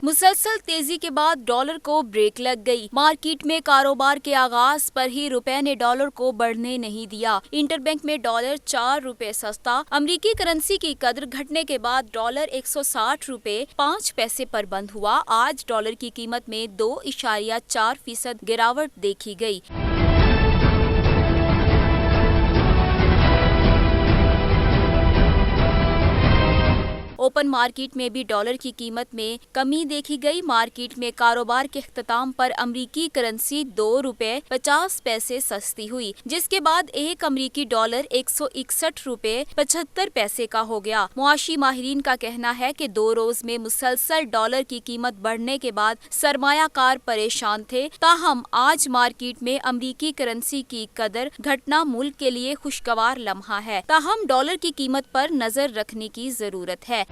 मुसलसल तेजी के बाद डॉलर को ब्रेक लग गई। मार्केट में कारोबार के आगाज पर ही रुपए ने डॉलर को बढ़ने नहीं दिया। इंटरबैंक में डॉलर 4 रुपए सस्ता। अमेरिकी करेंसी की कदर घटने के बाद डॉलर 160 रुपए 5 पैसे पर बंद हुआ। आज डॉलर की कीमत में 2.4% गिरावट देखी गई। ओपन मार्केट में भी डॉलर की कीमत में कमी देखी गई। मार्केट में कारोबार के इख्तिताम पर अमेरिकी करेंसी 2 रुपए 50 पैसे सस्ती हुई, जिसके बाद एक अमेरिकी डॉलर 161 रुपए 75 पैसे का हो गया। मुआशी माहिरीन का कहना है कि 2 रोज में मुसलसल डॉलर की कीमत बढ़ने के बाद सरमायाकार परेशान थे। ताहम आज मार्केट में अमेरिकी करेंसी की कदर घटना मुल्क के लिए खुशगवार लम्हा है। ताहम डॉलर की कीमत पर नजर रखने की जरूरत है।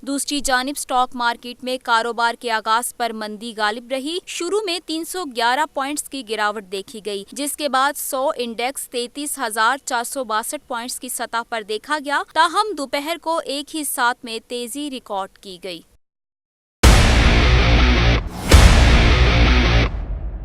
दूसरी जानिब स्टॉक मार्केट में कारोबार के आगाज पर मंदी गालिब रही। शुरू में 311 पॉइंट्स की गिरावट देखी गई, जिसके बाद 100 इंडेक्स 33,462 पॉइंट्स की सतह पर देखा गया। ताहम दोपहर को एक ही साथ में तेजी रिकॉर्ड की गई।